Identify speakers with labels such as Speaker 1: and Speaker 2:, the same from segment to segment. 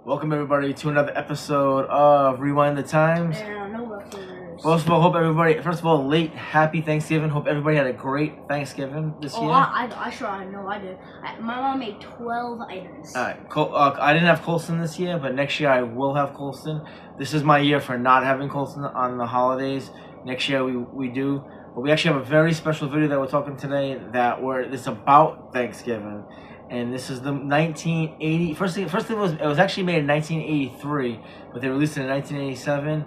Speaker 1: Welcome everybody to another episode of Rewind the Times. First of all, late happy Thanksgiving. Hope everybody had a great Thanksgiving this year.
Speaker 2: I know I did. My mom made 12 items.
Speaker 1: All right, I didn't have Colston this year, but next year I will have Colston. This is my year for not having Colston on the holidays. Next year we do. But we actually have a very special video that we're talking today it's about Thanksgiving. And this is the 1980. First thing it was actually made in 1983, but they released it in 1987.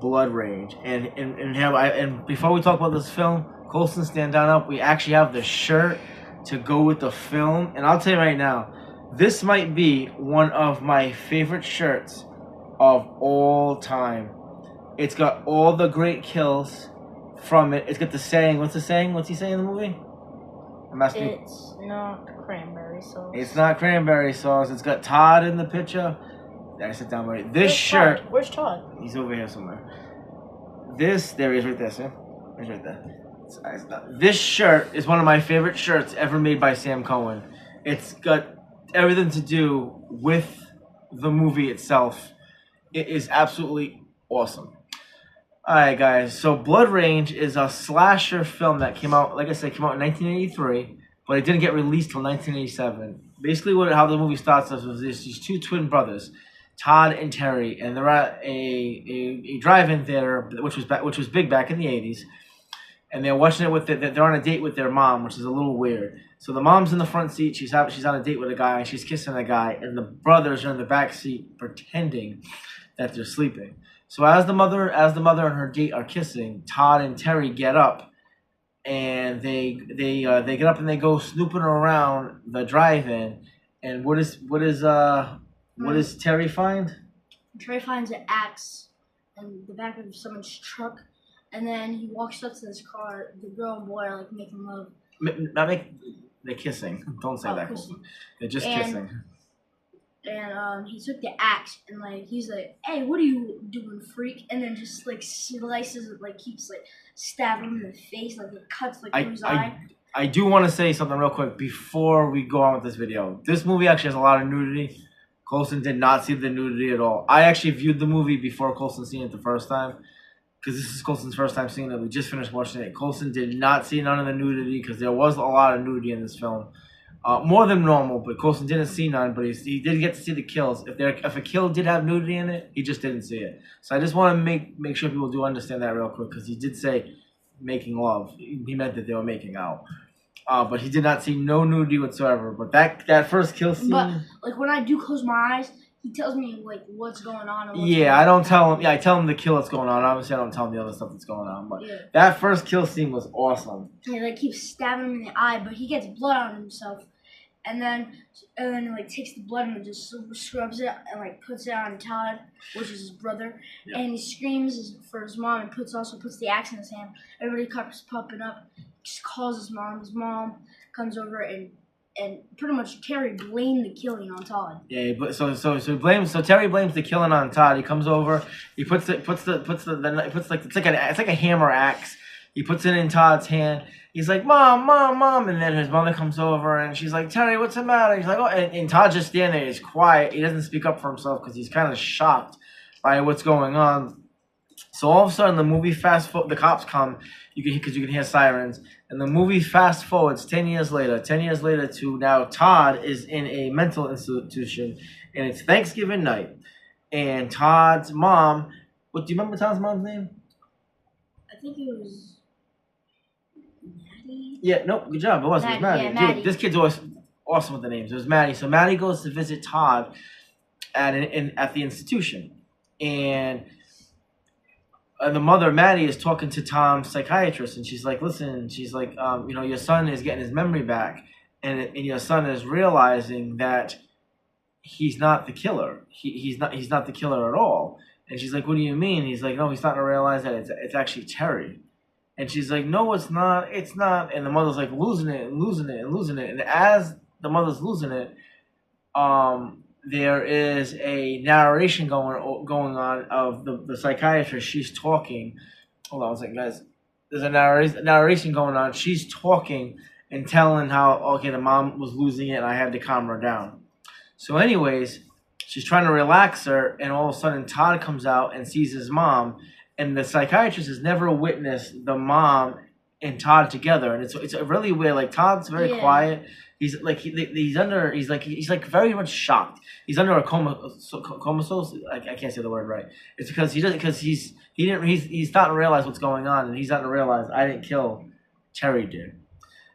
Speaker 1: Blood Rage. And before we talk about this film, Colston, stand down up. We actually have the shirt to go with the film, and I'll tell you right now, this might be one of my favorite shirts of all time. It's got all the great kills from it. It's got the saying. What's the saying? What's he saying in the movie?
Speaker 2: It's not cranberry sauce.
Speaker 1: It's not cranberry sauce. It's got Todd in the picture. I sit down right. This shirt.
Speaker 2: Todd? Where's Todd?
Speaker 1: He's over here somewhere. There he is, right there, sir. He's right there. This shirt is one of my favorite shirts ever made by Sam Cohen. It's got everything to do with the movie itself. It is absolutely awesome. Alright guys, so Blood Rage is a slasher film that came out, like I said, came out in 1983, but it didn't get released till 1987. Basically how the movie starts is these two twin brothers, Todd and Terry, and they're at a drive-in theater, which was big back in the 80s, and they're watching it they're on a date with their mom, which is a little weird. So the mom's in the front seat, she's on a date with a guy, and she's kissing a guy, and the brothers are in the back seat pretending that they're sleeping. So as the mother and her date are kissing, Todd and Terry get up, and they get up and they go snooping around the drive-in. And what does Terry find?
Speaker 2: Terry finds an axe in the back of someone's truck, and then he walks up to this car. The girl and boy are like making love.
Speaker 1: They're kissing. Don't say that.
Speaker 2: Kissing.
Speaker 1: They're just kissing.
Speaker 2: And he took the axe and he's like, "Hey, what are you doing, freak?" And then just slices it, keeps stabbing him in the face, it cuts through his eye.
Speaker 1: I do want to say something real quick before we go on with this video. This movie actually has a lot of nudity. Colston did not see the nudity at all. I actually viewed the movie before Colston seen it the first time, because this is Colston's first time seeing it. We just finished watching it. Colston did not see none of the nudity because there was a lot of nudity in this film. More than normal, but Colston didn't see none, but he did get to see the kills. If a kill did have nudity in it, he just didn't see it. So I just want to make sure people do understand that real quick, because he did say making love. He meant that they were making out. But he did not see no nudity whatsoever. But that first kill scene...
Speaker 2: But, when I do close my eyes, he tells me, what's going on.
Speaker 1: I don't tell him... Yeah, I tell him the kill that's going on. Obviously, I don't tell him the other stuff that's going on. But that first kill scene was awesome.
Speaker 2: Yeah, keeps stabbing him in the eye, but he gets blood on himself. And then takes the blood and just scrubs it and puts it on Todd, which is his brother. Yep. And he screams for his mom and puts the axe in his hand. Everybody comes popping up, just calls his mom. His mom comes over and pretty much Terry blamed the killing on Todd.
Speaker 1: Yeah, but so Terry blames the killing on Todd. He comes over, he puts it's like a hammer axe. He puts it in Todd's hand. He's like, "Mom, Mom, Mom." And then his mother comes over and she's like, "Terry, what's the matter?" He's like, "Oh," and Todd just standing there. He's quiet. He doesn't speak up for himself because he's kind of shocked by what's going on. So all of a sudden, the movie the cops come, because you can hear sirens. And the movie fast forwards 10 years later. 10 years later to now, Todd is in a mental institution. And it's Thanksgiving night. And Todd's mom, do you remember Todd's mom's name?
Speaker 2: I think it was...
Speaker 1: Yeah, no, good job. It was Maddie.
Speaker 2: Yeah, Maddie.
Speaker 1: Dude, this kid's always awesome with the names. It was Maddie. So Maddie goes to visit Todd at the institution, and the mother, Maddie, is talking to Tom's psychiatrist, and she's like, "Listen," she's like, "your son is getting his memory back, and your son is realizing that he's not the killer. He's not the killer at all." And she's like, "What do you mean?" He's like, "No, he's starting to realize that it's actually Terry." And she's like, "No, it's not. It's not." And the mother's like losing it and losing it and losing it. And as the mother's losing it, there is a narration going on of the psychiatrist. She's talking. Hold on a second, guys. There's a narration going on. She's talking and telling how, okay, the mom was losing it and I had to calm her down. So anyways, she's trying to relax her, and all of a sudden Todd comes out and sees his mom, and the psychiatrist has never witnessed the mom and Todd together, and it's really weird. Like Todd's very quiet. He's like he's like very much shocked. He's under a comatose. I can't say the word right. It's because he's starting to realize what's going on, and he's starting to realize I didn't kill, Terry did.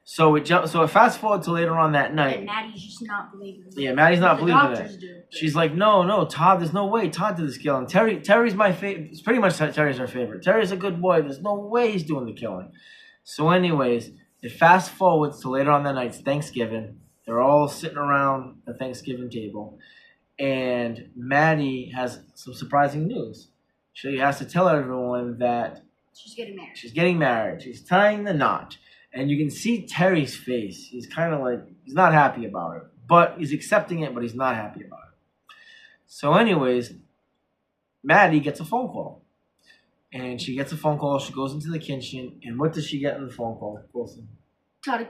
Speaker 1: So it fast forward to later on that night.
Speaker 2: And Maddie's just not believing it.
Speaker 1: Yeah, Maddie's not believing it.
Speaker 2: Do.
Speaker 1: She's like, no, Todd, there's no way Todd did this killing. Terry's my favorite. It's pretty much Terry's her favorite. Terry's a good boy. There's no way he's doing the killing. So anyways, it fast forwards to later on that night. It's Thanksgiving. They're all sitting around the Thanksgiving table. And Maddie has some surprising news. She has to tell everyone that
Speaker 2: she's getting married.
Speaker 1: She's getting married. She's tying the knot. And you can see Terry's face. He's kind of like, he's not happy about it. But he's accepting it, but he's not happy about it. So anyways, Maddie gets a phone call. And she gets a phone call. She goes into the kitchen. And what does she get in the phone call, Wilson? Todd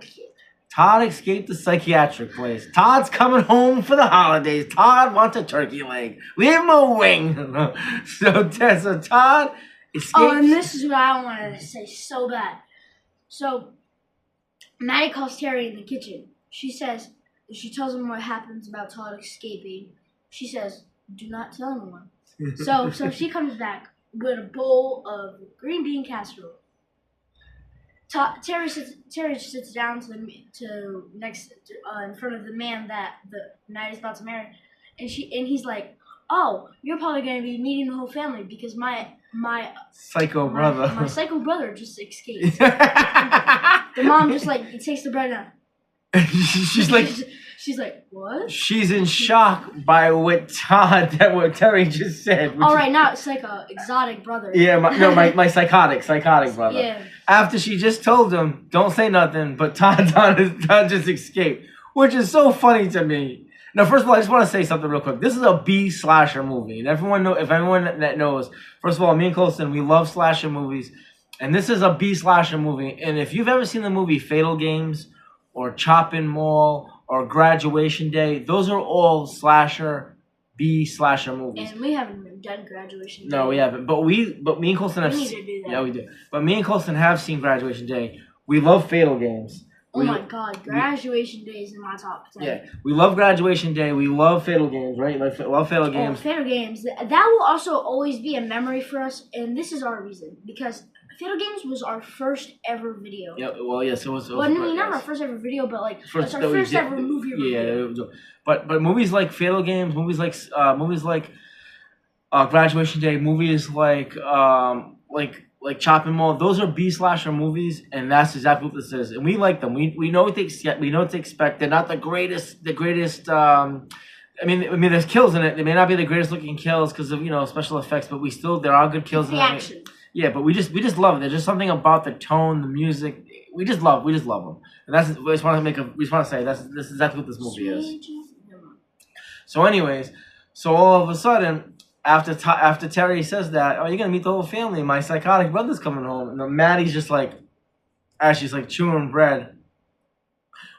Speaker 1: escaped the psychiatric place. Todd's coming home for the holidays. Todd wants a turkey leg. Leave him a wing. So Todd escapes.
Speaker 2: Oh, and this is what I wanted to say so bad. So Maddie calls Terry in the kitchen. She tells him what happens about Todd escaping. She says, "Do not tell anyone." So she comes back with a bowl of green bean casserole. Terry sits down in front of the man that Maddie's about to marry, and he's like, "Oh, you're probably going to be meeting the whole family because my
Speaker 1: psycho brother.
Speaker 2: My psycho brother just escaped." The mom just like takes the bread out.
Speaker 1: She's
Speaker 2: like, what?
Speaker 1: She's in shock by what Terry just said.
Speaker 2: All right, not psycho, exotic brother.
Speaker 1: Yeah, my psychotic brother.
Speaker 2: Yeah.
Speaker 1: After she just told him, don't say nothing, but Todd just escaped, which is so funny to me. Now, first of all, I just want to say something real quick. This is a B slasher movie, and if everyone that knows, first of all, me and Colson, we love slasher movies, and this is a B slasher movie. And if you've ever seen the movie Fatal Games, or Chopping Mall, or Graduation Day, those are all B slasher movies.
Speaker 2: And we haven't done Graduation Day.
Speaker 1: No, we haven't. But me and Colson have.
Speaker 2: We need to do that.
Speaker 1: Yeah, we do. But me and Colson have seen Graduation Day. We love Fatal Games.
Speaker 2: Oh my God, Graduation Day is in my top 10.
Speaker 1: Yeah, we love Graduation Day. We love Fatal Games, right? Love Fatal Games.
Speaker 2: Oh, Fatal Games. That will also always be a memory for us, and this is our reason. Because Fatal Games was our first ever video.
Speaker 1: Yeah, well, yes, it was.
Speaker 2: Well, not our first ever video, but like it's our first ever movie review.
Speaker 1: Yeah, but movies like Fatal Games, movies like Graduation Day, movies like Chopping Mall, those are B slasher movies, and that's exactly what this is. And we like them. We know what to expect. They're not the greatest. I mean, there's kills in it. They may not be the greatest looking kills because of special effects, but there are good kills in it.
Speaker 2: Action.
Speaker 1: Yeah, but we just love it. There's just something about the tone, the music. We just love them. And that's we just want to say this is exactly what this movie is. So anyways, all of a sudden, after Terry says that, "Oh, you're gonna meet the whole family. My psychotic brother's coming home," and Maddie's just like, she's like chewing bread,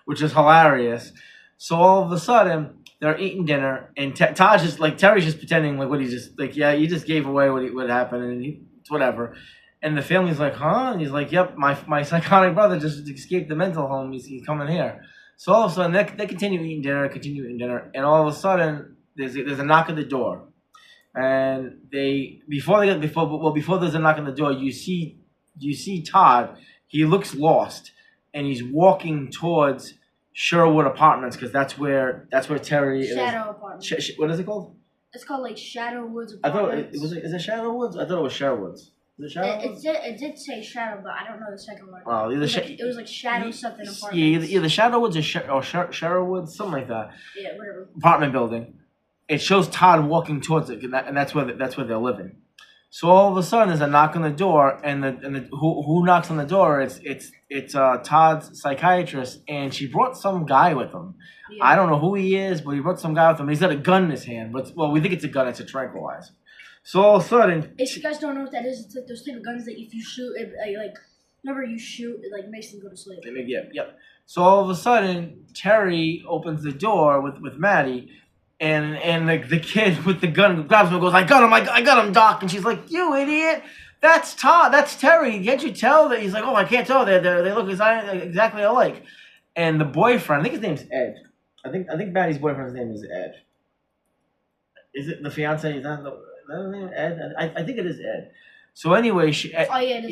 Speaker 1: which is hilarious. So all of a sudden, they're eating dinner, and Terry's just pretending like what he just like. Yeah, you just gave away what happened, and it's whatever. And the family's like, "Huh?" And he's like, "Yep, my psychotic brother just escaped the mental home. He's coming here." So all of a sudden, they continue eating dinner, and all of a sudden, there's a knock at the door. And before there's a knock on the door, you see Todd. He looks lost, and he's walking towards Sherwood Apartments because that's where Terry is.
Speaker 2: Shadow Apartments.
Speaker 1: What is it called?
Speaker 2: It's called like Shadow Woods
Speaker 1: I thought
Speaker 2: Apartments.
Speaker 1: is it Shadow Woods? I thought it was Sherwoods. Is it Shadow Woods?
Speaker 2: It did say Shadow, but I don't know the second one.
Speaker 1: Oh,
Speaker 2: it was like Shadow something Apartments.
Speaker 1: Yeah, either Shadow Woods or Sherwood, something like that.
Speaker 2: Yeah, whatever.
Speaker 1: Apartment building. It shows Todd walking towards it, and that's where they're living. So all of a sudden, there's a knock on the door, and who knocks on the door? It's Todd's psychiatrist, and she brought some guy with him. Yeah. I don't know who he is, but he brought some guy with him. He's got a gun in his hand, we think it's a gun. It's a tranquilizer. So all of a sudden,
Speaker 2: if you guys don't know what that is, it's like those type of guns that if you shoot, whenever you shoot, it like makes them go to sleep.
Speaker 1: Yep. So all of a sudden, Terry opens the door with Maddie. and like the kid with the gun grabs him and goes, I got him, I got him, Doc. And she's like, you idiot. That's Todd. That's Terry. Can't you tell that? He's like, oh, I can't tell. They look exactly alike. And the boyfriend, I think his name's Ed. I think Maddie's boyfriend's name is Ed. Is it the fiance? Is that the name? Ed? I think it is Ed. So anyway,
Speaker 2: it is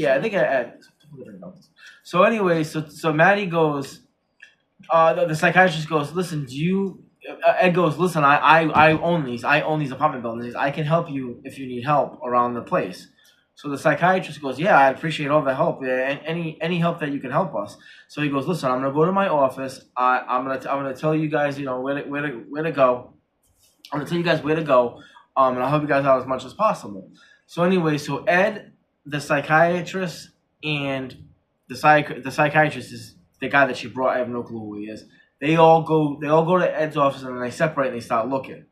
Speaker 1: I think Ed. So anyway, so Maddie goes. The psychiatrist goes, listen, Ed goes, listen, I own these apartment buildings. I can help you if you need help around the place. So the psychiatrist goes, yeah, I appreciate all the help. Any help that you can help us. So he goes, listen, I'm gonna go to my office. I'm gonna tell you guys, where to go. I'm gonna tell you guys where to go. And I'll help you guys out as much as possible. So anyway, so Ed, the psychiatrist, and the psychiatrist is the guy that she brought. I have no clue who he is. They all go to Ed's office and then they separate and they start looking.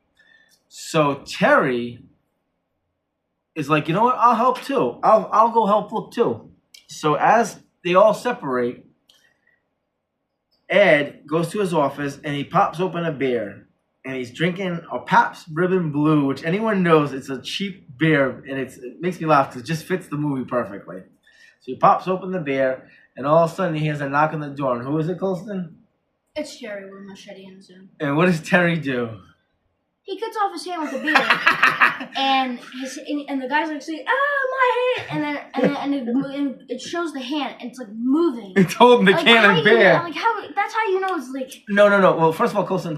Speaker 1: So Terry is like, you know what? I'll help too. I'll go help look too. So as they all separate, Ed goes to his office and he pops open a beer and he's drinking a Pabst Ribbon Blue, which anyone knows it's a cheap beer and it makes me laugh because it just fits the movie perfectly. So he pops open the beer and all of a sudden he hears a knock on the door. And who is it, Colston?
Speaker 2: It's Terry with a machete in his hand.
Speaker 1: And what does Terry do?
Speaker 2: He cuts off his hand with a beer, and the guy's like saying, my hand!" And it shows the hand, and it's like moving.
Speaker 1: It's holding the can of beer.
Speaker 2: That's how you know it's like.
Speaker 1: No. Well, first of all, Colson,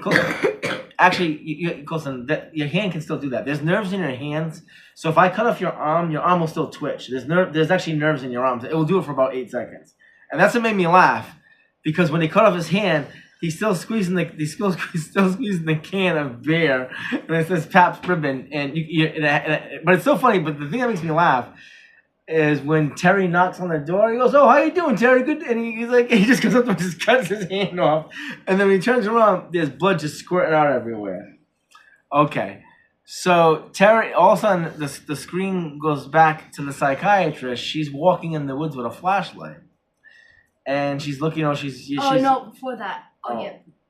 Speaker 1: actually, Colson, your hand can still do that. There's nerves in your hands, so if I cut off your arm will still twitch. There's actually nerves in your arms. It will do it for about 8 seconds, and that's what made me laugh, because when he cut off his hand, he's still squeezing the can of beer, and it says Pabst Ribbon, but it's so funny. But the thing that makes me laugh is when Terry knocks on the door. He goes, "Oh, how you doing, Terry? Good." And he just goes up and just cuts his hand off, and then when he turns around, there's blood just squirting out everywhere. Okay, so Terry, all of a sudden, the screen goes back to the psychiatrist. She's walking in the woods with a flashlight, and she's looking.
Speaker 2: No, before that.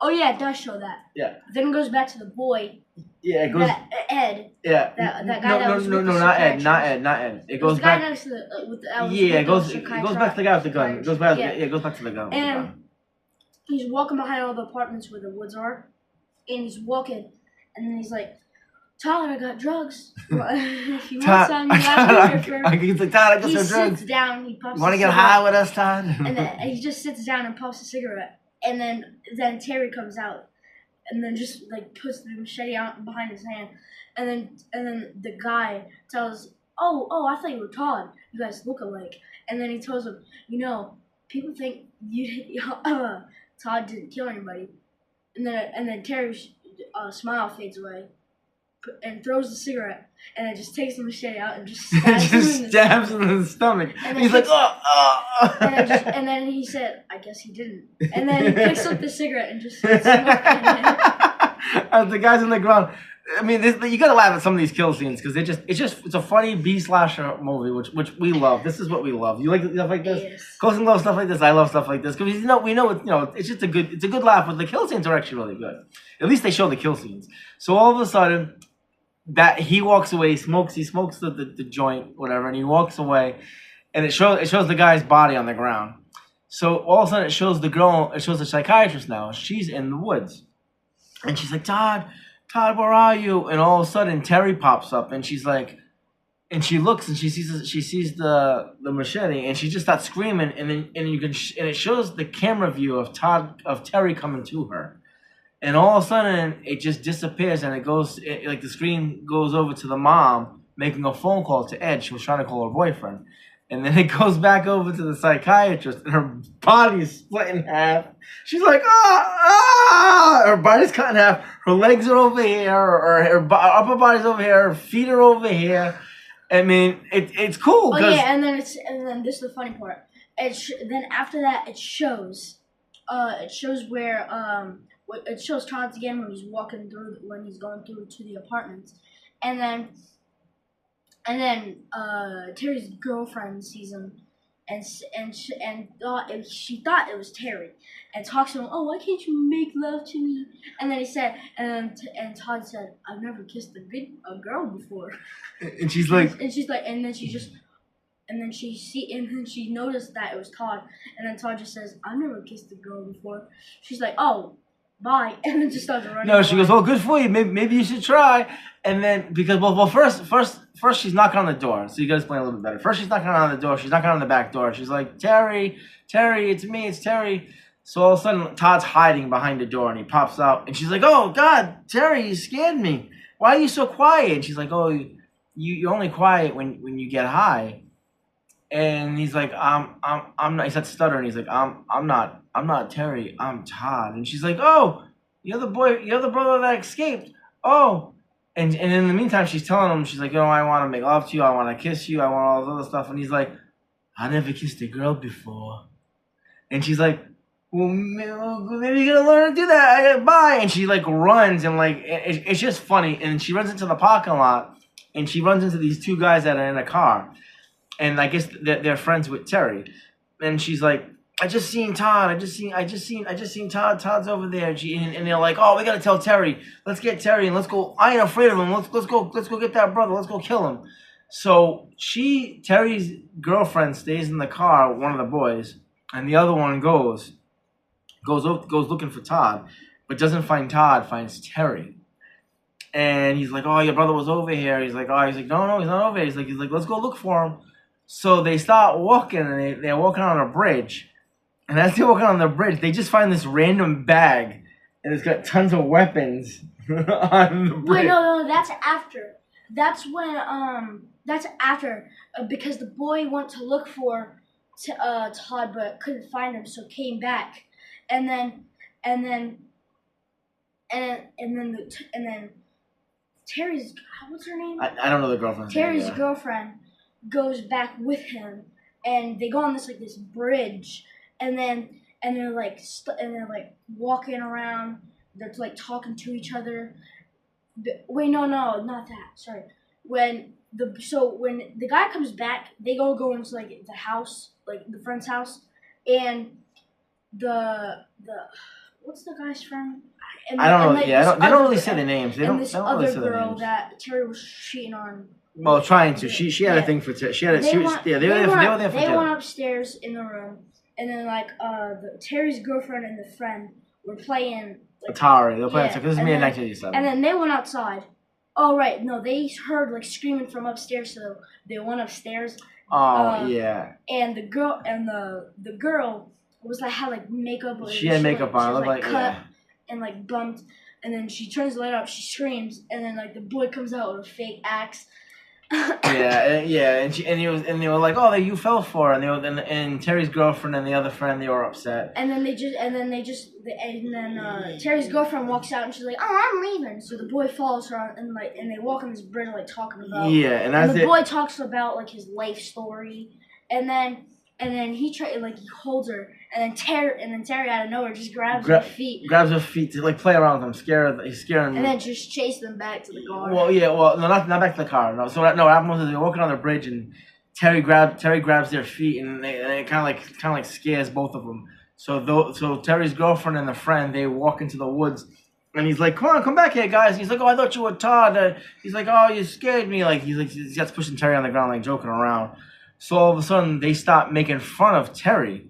Speaker 2: Oh yeah, it does show that.
Speaker 1: Yeah.
Speaker 2: Then it goes back to the boy.
Speaker 1: Yeah, it goes.
Speaker 2: Ed.
Speaker 1: Yeah.
Speaker 2: That guy that was with the
Speaker 1: not Ed. It goes back.
Speaker 2: The guy next to
Speaker 1: it goes back to the guy with the gun. It goes back. Yeah, it goes back to the gun.
Speaker 2: And he's walking behind all the apartments where the woods are, and he's walking, and then he's like, "Tyler, I got drugs. If you want some, you got to
Speaker 1: He's like, Todd, I got some drugs."
Speaker 2: He sits down. He puffs.
Speaker 1: You want to get high with us, Todd?
Speaker 2: And then he just sits down and puffs a cigarette. And then Terry comes out, and then just like puts the machete out behind his hand, and then the guy tells, "Oh, I thought you were Todd. You guys look alike." And then he tells him, people think Todd didn't kill anybody. And then Terry's smile fades away, and throws the cigarette, and then just takes the machete out and just stabs
Speaker 1: him in the stomach. And he's like, oh.
Speaker 2: And then he said, "I guess he didn't." And then he picks up the cigarette and just starts smoking it.
Speaker 1: As the guy's on the ground. I mean, you gotta laugh at some of these kill scenes because it's a funny B-slasher movie, which we love. This is what we love. You like stuff like this? Yes. Colson loves stuff like this. I love stuff like this because we know it's just a good laugh. But the kill scenes are actually really good. At least they show the kill scenes. So all of a sudden, that he walks away, he smokes the joint, whatever, and he walks away, and it shows the guy's body on the ground. So all of a sudden it shows the psychiatrist now. She's in the woods, and she's like, Todd, where are you? And all of a sudden Terry pops up, and she's like, and she looks and she sees the machete, and she just starts screaming, and it shows the camera view of Terry coming to her. And all of a sudden, it just disappears, and the screen goes over to the mom making a phone call to Ed. She was trying to call her boyfriend. And then it goes back over to the psychiatrist, and her body's split in half. She's like, her body's cut in half. Her legs are over here, or her upper body's over here, her feet are over here. I mean, it's cool.
Speaker 2: Oh yeah, and then this is the funny part. Then after that, it shows where it shows Todd's again when he's going through to the apartments, and then Terry's girlfriend sees him, she thought it was Terry, and talks to him. Oh, why can't you make love to me? And then he said, and Todd said, I've never kissed a girl before.
Speaker 1: And she's like,
Speaker 2: and she's like, and then she just. And then she noticed that it was Todd, and then Todd just says, "I've never kissed a girl before." She's like, "Oh, bye," and then just starts running.
Speaker 1: No, she goes, "Oh, good for you. Maybe you should try." And then because first she's knocking on the door, so you gotta explain a little bit better. First she's knocking on the door. She's knocking on the back door. She's like, Terry, it's me, it's Terry. So all of a sudden Todd's hiding behind the door, and he pops out, and she's like, "Oh God, Terry, you scared me. Why are you so quiet?" And she's like, "Oh, you're only quiet when you get high." And he's like, I'm not. He starts stuttering. He's like, I'm not Terry. I'm Todd. And she's like, "Oh, you're the brother that escaped. Oh." And in the meantime, she's telling him, she's like, I want to make love to you. I want to kiss you. I want all this other stuff. And he's like, "I never kissed a girl before." And she's like, "Well, maybe you're gonna learn to do that. Bye." And she like runs, and like it's just funny. And she runs into the parking lot, and she runs into these two guys that are in a car. And I guess they're friends with Terry, and she's like, "I just seen Todd. I just seen Todd. Todd's over there." And they're like, "Oh, we gotta tell Terry. Let's get Terry and let's go. I ain't afraid of him. Let's go get that brother. Let's go kill him." So Terry's girlfriend stays in the car with one of the boys, and the other one goes looking for Todd, but doesn't find Todd. Finds Terry. And he's like, "Oh, your brother was over here." He's like, "No, he's not over here." He's like, "Let's go look for him." So they start walking, and they're walking on a bridge. And as they're walking on the bridge, they just find this random bag, and it's got tons of weapons on the bridge.
Speaker 2: Wait, no, that's after. That's when, that's after, because the boy went to look for Todd, but couldn't find him, so came back. And then Terry's, what's her name?
Speaker 1: I don't know the girlfriend's name.
Speaker 2: Terry's girlfriend goes back with him, and they go on this bridge, and they're like walking around. They're like talking to each other. Wait, no, not that. Sorry. When the guy comes back, they go into like the house, like the friend's house, and the what's the guy's friend?
Speaker 1: I don't know. Yeah, they don't really say the names. They don't.
Speaker 2: This
Speaker 1: They don't
Speaker 2: other
Speaker 1: really say the
Speaker 2: girl
Speaker 1: names.
Speaker 2: that Terry was cheating on.
Speaker 1: Well, trying to. She had a thing for. They were there for.
Speaker 2: They went upstairs in the room, and then Terry's girlfriend and the friend were playing
Speaker 1: Atari. They were playing Atari. This is made in 1987.
Speaker 2: And then they went outside. Oh right, no, they heard like screaming from upstairs, so they went upstairs.
Speaker 1: Oh yeah.
Speaker 2: And the girl was like had like makeup.
Speaker 1: She had makeup on. Looked like
Speaker 2: cut and like bumped. And then she turns the light up, she screams, and then like the boy comes out with a fake axe. and they were like, "Oh, you fell for it." And Terry's girlfriend and the other friend, they were upset. And then Terry's girlfriend walks out and she's like, "Oh, I'm leaving." So the boy follows her and they walk on this bridge like talking about.
Speaker 1: Yeah, and
Speaker 2: the boy talks about like his life story, and then he holds her, and then Terry out of nowhere just grabs her feet
Speaker 1: to like play around with them, he's scaring them,
Speaker 2: and then just chase them back to the car.
Speaker 1: Well, no, not back to the car. No, so what happened was they're walking on the bridge, and Terry grabs their feet, and it kind of like scares both of them. So Terry's girlfriend and the friend, they walk into the woods. And he's like, come back here, guys. And he's like, "Oh, I thought you were Todd." He's like, "Oh, you scared me." He gets pushing Terry on the ground, like joking around. So all of a sudden, they stop making fun of Terry,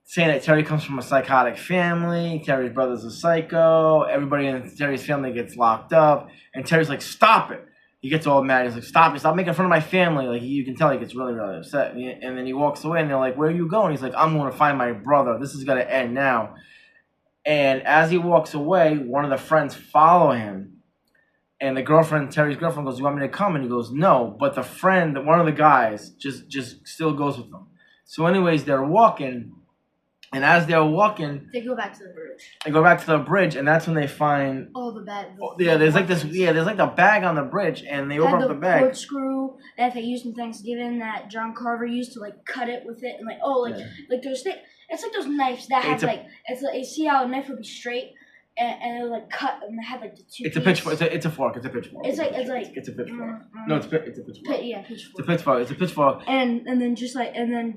Speaker 1: saying that Terry comes from a psychotic family. Terry's brother's a psycho. Everybody in Terry's family gets locked up. And Terry's like, "Stop it." He gets all mad. He's like, Stop making fun of my family." Like, you can tell he gets really, really upset. And then he walks away, and they're like, "Where are you going?" He's like, "I'm going to find my brother. This is going to end now." And as he walks away, one of the friends follow him. And Terry's girlfriend goes, "You want me to come?" And he goes, "No." But the friend, one of the guys, just still goes with them. So anyways, they're walking. And as they're walking,
Speaker 2: they go back to the bridge.
Speaker 1: And that's when they find
Speaker 2: the bag.
Speaker 1: There's like the bag on the bridge, and they open up the bag.
Speaker 2: Corkscrew that they used in Thanksgiving that John Carver used to like cut it with it, and like those things. It's like those knives that have you see how a knife would be straight, and it like cut and it had like the two.
Speaker 1: It's a pitchfork. It's a fork. It's a pitchfork.
Speaker 2: It's a pitchfork.
Speaker 1: It's a pitchfork. No, it's a pitchfork.
Speaker 2: Pitchfork.
Speaker 1: It's a pitchfork. It's a pitchfork.
Speaker 2: And then just like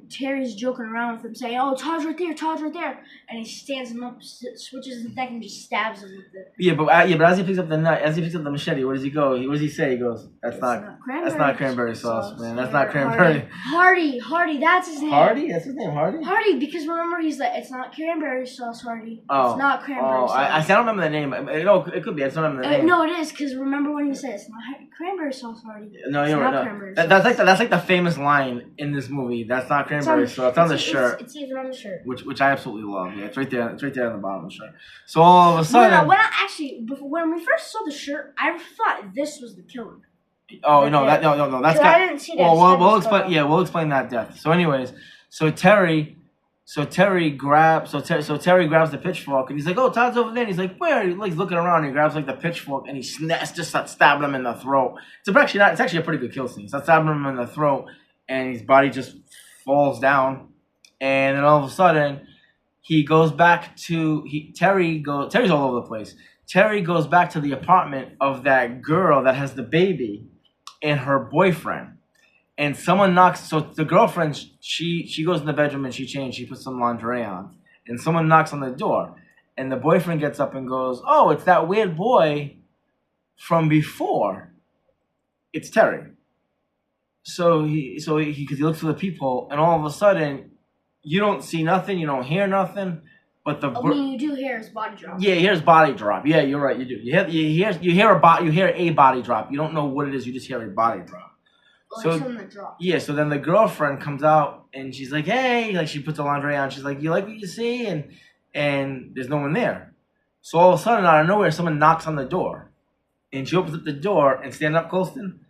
Speaker 2: Terry's joking around with him, saying, "Oh, Todd's right there. Todd's right there." And he stands him up, switches his neck, and just stabs him with it.
Speaker 1: Yeah, but as he picks up the machete, where does he go? What does he say? He goes, "That's not cranberry sauce, man. That's not cranberry."
Speaker 2: Hardy. That's his name.
Speaker 1: Hardy? That's his name, Hardy.
Speaker 2: Hardy, because remember he's like, "It's not cranberry sauce, Hardy.
Speaker 1: Oh.
Speaker 2: It's not cranberry sauce."
Speaker 1: I don't remember the name. It could be. I just don't remember the name.
Speaker 2: No, it is, because remember when he said it's not cranberry sauce, Hardy.
Speaker 1: No, you're right. No. That's like the famous line in this movie. That's not cranberry sauce. It's on the shirt.
Speaker 2: It's even on the shirt.
Speaker 1: Which I absolutely love. Yeah, it's right there. It's right there on the bottom of the shirt. So all of a sudden,
Speaker 2: when we first saw the shirt, I thought this was the killer.
Speaker 1: Oh no, that's
Speaker 2: I didn't see that.
Speaker 1: Well, we'll explain. Yeah, we'll explain that death. So, anyways, Terry grabs the pitchfork and he's like, "Oh, Todd's over there." And he's like, "Where?" He's like looking around. And he grabs like the pitchfork and he just starts stabbing him in the throat. It's actually a pretty good kill scene. He starts stabbing him in the throat and his body just falls down. And then all of a sudden, he goes back to Terry's all over the place. Terry goes back to the apartment of that girl that has the baby and her boyfriend. And someone knocks. So the girlfriend, she goes in the bedroom and she puts some lingerie on. And someone knocks on the door. And the boyfriend gets up and goes, "Oh, it's that weird boy from before. It's Terry." So he looks for the peephole, and all of a sudden, you don't see nothing, you don't hear nothing, but
Speaker 2: you do hear his body drop.
Speaker 1: Yeah, you hear his body drop. Yeah, you're right, you do. You hear a body drop. You don't know what it is. You just hear a body drop. Yeah, so then the girlfriend comes out and she's like, "Hey," like she puts the lingerie on. She's like, "You like what you see?" And there's no one there. So all of a sudden, out of nowhere, someone knocks on the door, and she opens up the door and stand up, Colston.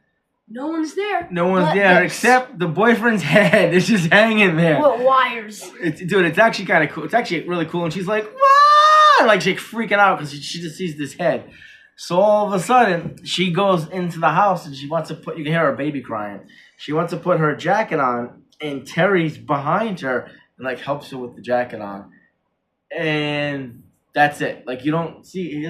Speaker 2: No one's there.
Speaker 1: No one's there except the boyfriend's head. It's just hanging there.
Speaker 2: What wires?
Speaker 1: It's actually kind of cool. It's actually really cool. And she's like, "What?" Like she's freaking out because she just sees this head. So all of a sudden, she goes into the house and she wants to you can hear her baby crying. She wants to put her jacket on, and Terry's behind her and like helps her with the jacket on. And that's it. Like you don't see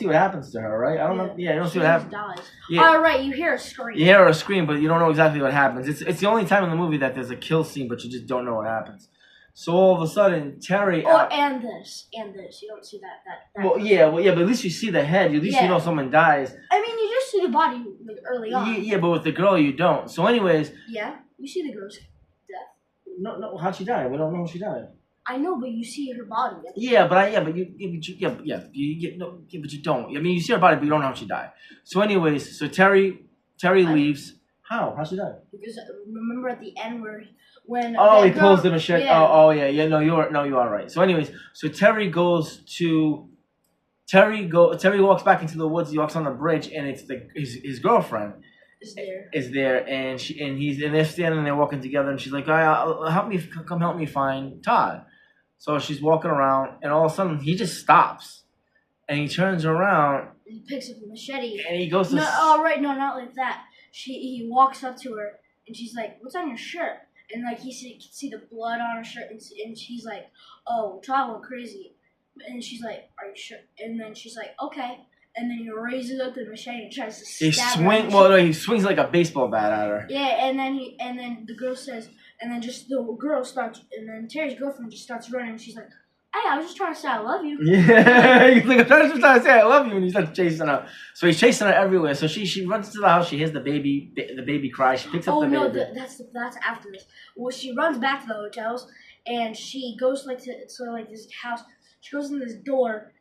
Speaker 1: what happens to her, right? I don't know. Yeah, you don't see what happens.
Speaker 2: Dies. Yeah. All right, you hear a scream.
Speaker 1: You hear a scream, but you don't know exactly what happens. It's the only time in the movie that there's a kill scene, but you just don't know what happens. So all of a sudden, Terry.
Speaker 2: And this. You don't see that.
Speaker 1: Well, yeah, but at least you see the head. At least you know someone dies.
Speaker 2: I mean, you just see the body like early on.
Speaker 1: Yeah, but with the girl, you don't. So, anyways.
Speaker 2: Yeah, you see the girl's death.
Speaker 1: No, how'd she die? We don't know how she died.
Speaker 2: I know, but you see her body.
Speaker 1: But you don't. I mean, you see her body, but you don't know how she died. So, anyways, Terry leaves. How'd she die?
Speaker 2: Because remember at the end when
Speaker 1: he pulls the machete. Yeah. Yeah. No, you are right. So, anyways, Terry walks back into the woods. He walks on the bridge, and it's his girlfriend is there, and they're standing there walking together, and she's like, "Come help me find Todd." So she's walking around, and all of a sudden he just stops, and he turns around.
Speaker 2: And he picks up the machete,
Speaker 1: and he goes to.
Speaker 2: Not like that. He walks up to her, and she's like, "What's on your shirt?" And like he can see the blood on her shirt, and she's like, "Oh, Todd went crazy," and she's like, "Are you sure?" And then she's like, "Okay." And then he raises up the machete and tries to stab her.
Speaker 1: He swings like a baseball bat at her.
Speaker 2: Yeah, and then the girl says, and then just the girl starts, and then Terry's girlfriend just starts running. And she's like, "Hey, I was just trying to say I love you."
Speaker 1: Yeah, he's like, "I'm just trying to say I love you," and he starts chasing her. So he's chasing her everywhere. So she runs to the house. She hears the baby cry. She picks up the baby.
Speaker 2: Oh no, that's after this. Well, she runs back to the hotels, and she goes to this house. She goes in this door,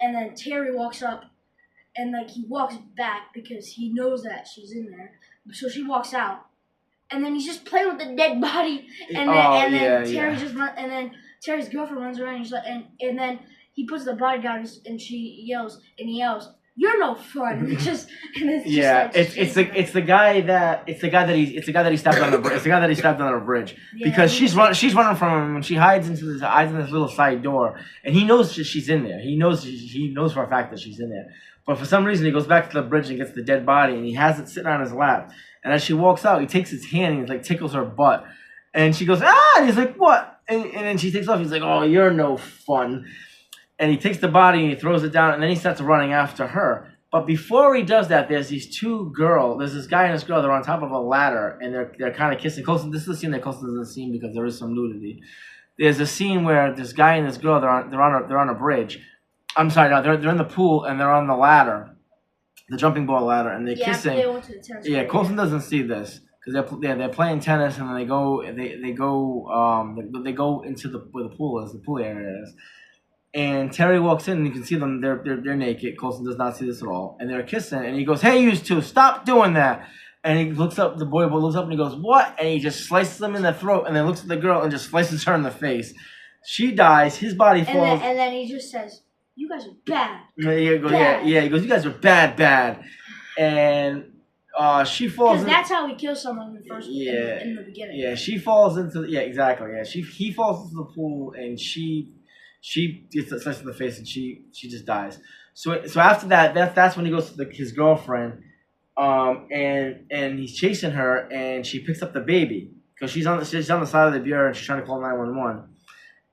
Speaker 2: and then Terry walks up. And, like, he walks back because he knows that she's in there. So she walks out. And then he's just playing with the dead body. And then Terry just runs. And then Terry's girlfriend runs around. And he's like, and then he puts the body down and he yells, "You're no fun."
Speaker 1: It's the guy that he stabbed on the bridge. It's the guy that he stabbed on a bridge because she's running from him and she hides in this little side door, and he knows she's in there. He knows for a fact that she's in there. But for some reason, he goes back to the bridge and gets the dead body, and he has it sitting on his lap. And as she walks out, he takes his hand and he tickles her butt, and she goes, "Ah!" And he's like, "What?" And then she takes off. He's like, "Oh, you're no fun." and he takes the body and he throws it down, and then he starts running after her. But before he does that, there's these two girls. There's this guy and this girl. They're on top of a ladder, and they're kind of kissing. Close. This is the scene that closest to the scene because there is some nudity. There's a scene where this guy and this girl they're on a bridge. I'm sorry, no, they're in the pool and they're on the ladder, the jumping ball ladder, and they're kissing.
Speaker 2: They went to the tennis
Speaker 1: Yeah,
Speaker 2: court,
Speaker 1: Colson doesn't see this because they're playing tennis, and then they go into where the pool is, the pool area is. And Terry walks in, and you can see them. They're naked. Colson does not see this at all, and they're kissing. And he goes, "Hey, you two, stop doing that!" And he looks up. The boy looks up, and he goes, "What?" And he just slices them in the throat, and then looks at the girl and just slices her in the face. She dies. His body falls.
Speaker 2: And then he just says, "You guys are bad."
Speaker 1: He goes, "You guys are bad," and she falls.
Speaker 2: Because that's how he kills someone in the first.
Speaker 1: Yeah.
Speaker 2: In the beginning.
Speaker 1: Yeah, she falls into. Yeah, exactly. Yeah, he falls into the pool, and she gets sliced in the face, and she just dies. So after that's when he goes to his girlfriend, and he's chasing her, and she picks up the baby because she's on the side of the bureau, and she's trying to call 911,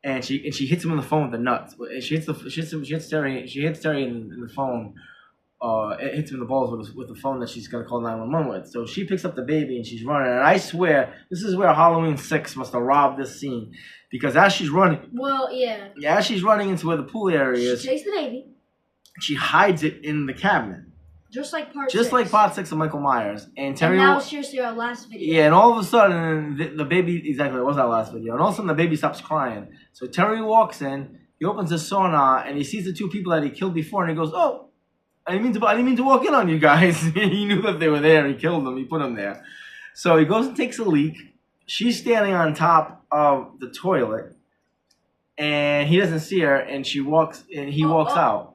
Speaker 1: and she hits him on the phone with the nuts. She hits Terry in the phone. It hits him in the balls with the phone that she's gonna call 911 with. So she picks up the baby and she's running. And I swear this is where Halloween 6 must have robbed this scene, because as she's running, as she's running into where the pool area is,
Speaker 2: she takes the baby.
Speaker 1: She hides it in the cabinet,
Speaker 2: just like part
Speaker 1: 6 of Michael Myers. And Terry.
Speaker 2: And that was seriously our last video.
Speaker 1: Yeah, and all of a sudden the baby, exactly, it was our last video. And all of a sudden the baby stops crying. So Terry walks in. He opens his sonar and he sees the two people that he killed before, and he goes, "Oh, I didn't mean to walk in on you guys." He knew that they were there. He killed them. He put them there. So he goes and takes a leak. She's standing on top of the toilet, and he doesn't see her. And he walks out.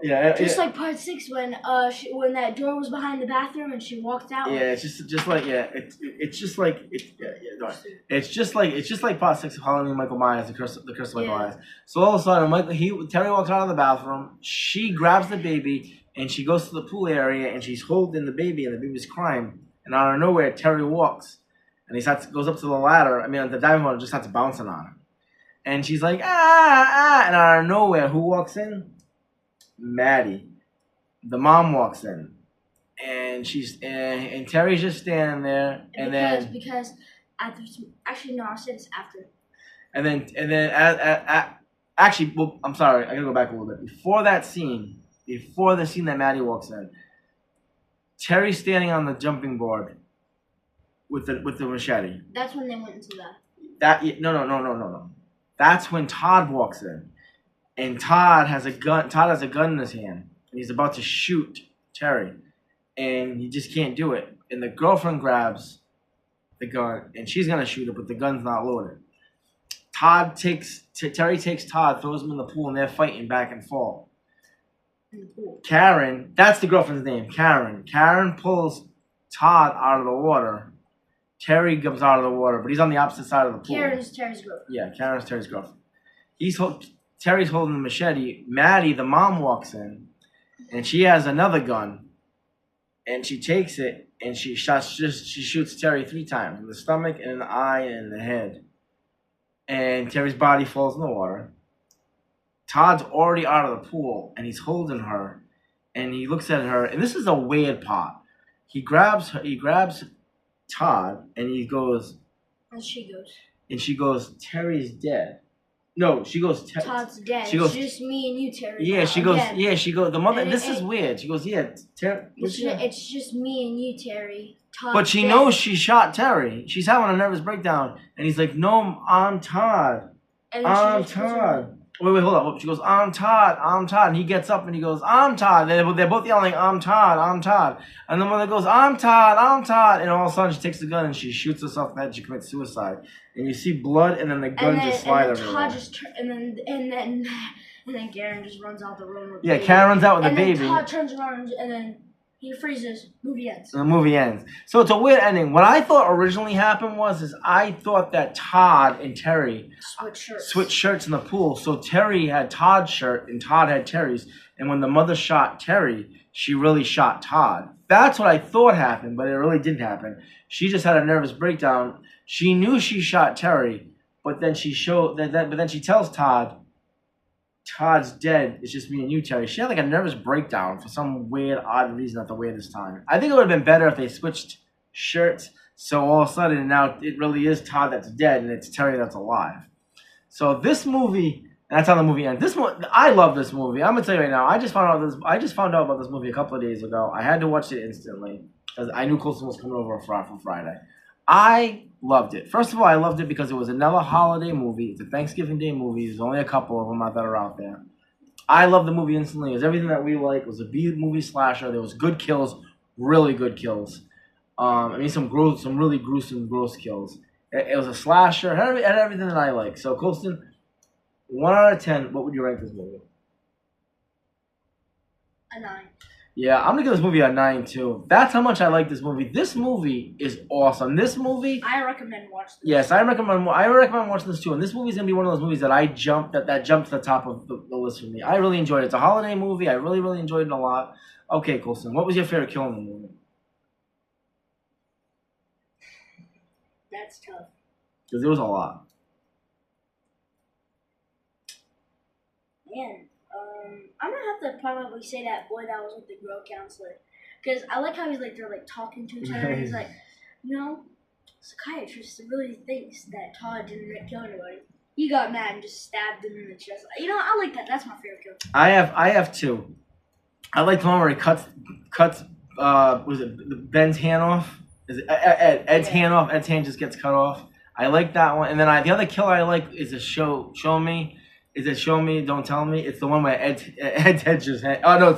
Speaker 2: Just like part 6 when that door was behind the bathroom and she walked out.
Speaker 1: Yeah, it's just like part 6 of Halloween Michael Myers, the curse of Michael Myers. So all of a sudden, Terry walks out of the bathroom. She grabs the baby and she goes to the pool area and she's holding the baby, and the baby's crying. And out of nowhere, Terry walks and goes up to the ladder. I mean, the diving board just starts bouncing on him. And she's like, ah, and out of nowhere, who walks in? Maddie, the mom, walks in, and and Terry's just standing there,
Speaker 2: because actually no, I'll say this after. And
Speaker 1: then actually, well, I'm sorry, I gotta go back a little bit. Before the scene that Maddie walks in, Terry's standing on the jumping board with the machete.
Speaker 2: That's when they went into that.
Speaker 1: No. That's when Todd walks in. And Todd has a gun. Todd has a gun in his hand, and he's about to shoot Terry, and he just can't do it. And the girlfriend grabs the gun, and she's gonna shoot it, but the gun's not loaded. Terry takes Todd, throws him in the pool, and they're fighting back and forth. Karen, that's the girlfriend's name, Karen. Karen pulls Todd out of the water. Terry comes out of the water, but he's on the opposite side of the pool.
Speaker 2: Karen's Terry's girlfriend.
Speaker 1: Yeah, Karen's Terry's girlfriend. Terry's holding the machete. Maddie, the mom, walks in, and she has another gun, and she takes it and she shoots Terry 3 times in the stomach, and in the eye, and in the head. And Terry's body falls in the water. Todd's already out of the pool, and he's holding her, and he looks at her, and this is a weird part. He grabs Todd, and he goes,
Speaker 2: and
Speaker 1: she goes, "Terry's dead." No, she goes,
Speaker 2: "Todd's dead.
Speaker 1: She goes,
Speaker 2: it's just me and you, Terry."
Speaker 1: Yeah, she goes, the mother, and this is weird. She goes, "Yeah, Terry."
Speaker 2: It's just me and you, Terry. Todd's
Speaker 1: but she
Speaker 2: dead.
Speaker 1: knows she shot Terry. She's having a nervous breakdown. And he's like, "No, I'm Todd. I'm Todd." Wait, hold up. She goes, "I'm Todd. I'm Todd." And he gets up and he goes, "I'm Todd." They're both yelling, "I'm Todd. I'm Todd." And the mother goes, "I'm Todd. I'm Todd." And all of a sudden she takes the gun and she shoots herself in the head. She commits suicide. And you see blood, and then the gun just slides everywhere.
Speaker 2: And then Karen just runs out the room.
Speaker 1: Yeah, Karen runs out with the baby.
Speaker 2: And then Todd turns around and then he freezes. Movie ends.
Speaker 1: And the movie ends. So it's a weird ending. What I thought originally happened is I thought that Todd and Terry switched shirts in the pool. So Terry had Todd's shirt and Todd had Terry's. And when the mother shot Terry, she really shot Todd. That's what I thought happened, but it really didn't happen. She just had a nervous breakdown. She knew she shot Terry, but then she tells Todd, Todd's dead, it's just me and you, Terry. She had like a nervous breakdown for some weird, odd reason at the weirdest time. I think it would have been better if they switched shirts. So all of a sudden now it really is Todd that's dead and it's Terry that's alive. So this movie, and that's how the movie ends. I love this movie. I'm gonna tell you right now. I just found out about this movie a couple of days ago. I had to watch it instantly because I knew Colson was coming over from Friday. I loved it. First of all, I loved it because it was another holiday movie. It's a Thanksgiving Day movie. There's only a couple of them that are out there. I loved the movie instantly. It was everything that we like. It was a B-movie slasher. There was good kills, really good kills. I mean, some really gruesome, gross kills. It was a slasher. It had everything that I like. So, Colson, 1 out of 10, what would you rank this movie?
Speaker 2: A 9.
Speaker 1: Yeah, I'm gonna give this movie a 9 too. That's how much I like this movie. This movie is awesome. This movie,
Speaker 2: I recommend watching this.
Speaker 1: yes, I recommend watching this too. And this movie is gonna be one of those movies that that jumped to the top of the list for me. I really enjoyed it. It's a holiday movie. I really, really enjoyed it a lot. Okay, Colson, what was your favorite kill in the movie?
Speaker 2: That's tough.
Speaker 1: Because there was a lot.
Speaker 2: Man, I'm gonna have to probably say that boy that was with the girl counselor, because I like how they're like talking to each other. And he's like, psychiatrist really thinks that Todd didn't kill anybody. He got mad and just stabbed him in the chest. I like that. That's my favorite kill.
Speaker 1: I have two. I like the one where he cuts was it Ben's hand off? Is it Ed's hand off? Ed's hand just gets cut off. I like that one. And then the other kill I like is a show me. Is it Show Me, Don't Tell Me? It's the one where Ed's head just oh no,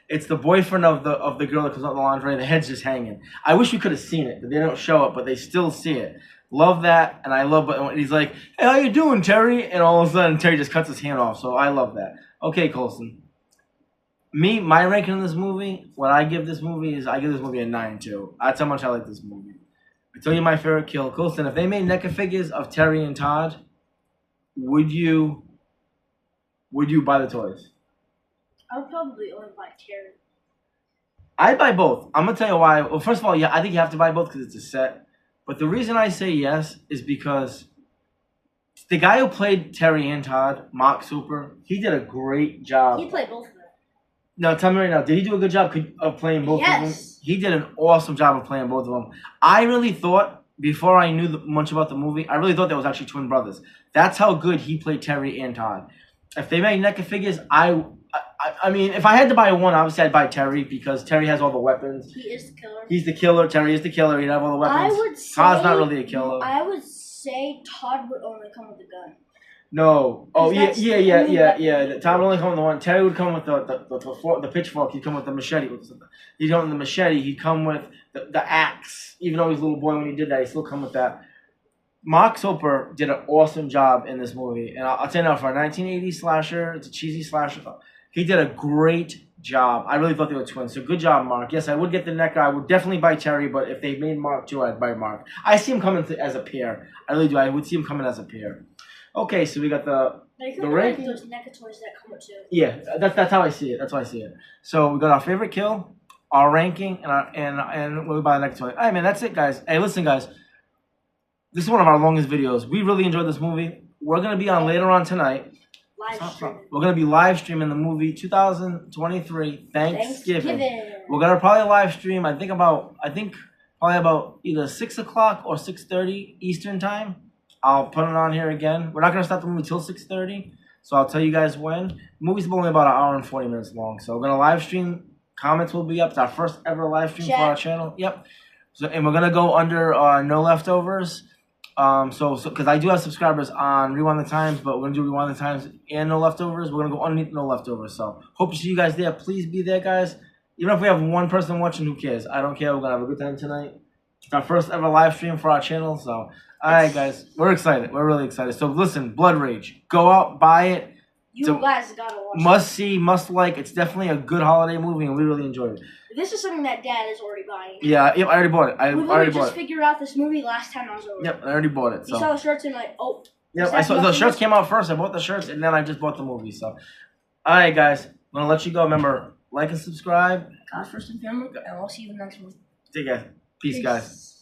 Speaker 1: it's the boyfriend of the girl that comes out the lingerie. The head's just hanging. I wish we could have seen it, but they don't show it, but they still see it. Love that, and I love when he's like, "Hey, how you doing, Terry?" And all of a sudden, Terry just cuts his hand off. So I love that. Okay, Colson. My ranking in this movie, what I give this movie is I give this movie a 9 too. That's how much I like this movie. I tell you my favorite kill, Colson. If they made NECA figures of Terry and Todd, would you buy the toys?
Speaker 2: I would probably only buy Terry.
Speaker 1: I'd buy both. I'm gonna tell you why. Well, first of all, yeah, I think you have to buy both because it's a set. But the reason I say yes is because the guy who played Terry and Todd, Mark Super, he did a great job.
Speaker 2: He played both of them.
Speaker 1: No, tell me right now, did he do a good job of playing both of them?
Speaker 2: Yes.
Speaker 1: He did an awesome job of playing both of them. I really thought, before I knew much about the movie, I really thought that was actually twin brothers. That's how good he played Terry and Todd. If they made NECA figures, I mean, if I had to buy one, obviously I'd buy Terry because Terry has all the weapons.
Speaker 2: He is the killer.
Speaker 1: He's the killer. Terry is the killer. He'd have all the weapons.
Speaker 2: I would say,
Speaker 1: Todd's not really a killer.
Speaker 2: I would say Todd would only come with a gun.
Speaker 1: No. Oh, yeah. Todd would only come with the one. Terry would come with the pitchfork. He'd come with the machete. He'd come with the machete. He'd come with the axe. Even though he was a little boy when he did that, he'd still come with that. Mark Soper did an awesome job in this movie. And I'll tell you now, for a 1980s slasher, it's a cheesy slasher. He did a great job. I really thought they were twins. So good job, Mark. Yes, I would get the NECA. I would definitely buy Terry, but if they made Mark too, I'd buy Mark. I see him coming as a pair. I really do. I would see him coming as a pair. Okay, so we got the
Speaker 2: ranking. Those NECA toys that come with two.
Speaker 1: Yeah, that's how I see it. That's how I see it. So we got our favorite kill, our ranking, and we'll buy the NECA toy. All right, man, that's it, guys. Hey, listen, guys. This is one of our longest videos. We really enjoyed this movie. We're gonna be on later on tonight. We're gonna be live streaming the movie 2023 Thanksgiving. We're gonna probably live stream. I think probably about either 6 o'clock or 6:30 Eastern time. I'll put it on here again. We're not gonna start the movie till 6:30, so I'll tell you guys when. The movie's only about 1 hour and 40 minutes long, so we're gonna live stream. Comments will be up. It's our first ever live stream for our channel. Yep. So and we're gonna go under no leftovers. So because I do have subscribers on Rewind the Times, but we're gonna do Rewind the Times and No Leftovers. We're gonna go underneath No Leftovers. So hope to see you guys there. Please be there, guys. Even if we have one person watching, who cares? I don't care. We're gonna have a good time tonight. It's our first ever live stream for our channel. So all right, guys, we're excited. We're really excited. So listen, Blood Rage, go out, buy it.
Speaker 2: You guys gotta watch it.
Speaker 1: Must see, must like. It's definitely a good holiday movie, and we really enjoyed it.
Speaker 2: This is something that Dad is already buying.
Speaker 1: Yeah, yep, I already bought it.
Speaker 2: We just figured out this movie last time I was over.
Speaker 1: Yep, I already bought it. So.
Speaker 2: You saw the shirts and oh.
Speaker 1: Yep, I saw the shirts came out first. I bought the shirts, and then I just bought the movie. So, all right, guys, I'm gonna let you go. Remember, like and subscribe.
Speaker 2: God first and family, and we'll see you in the next one.
Speaker 1: Take care. Peace, guys.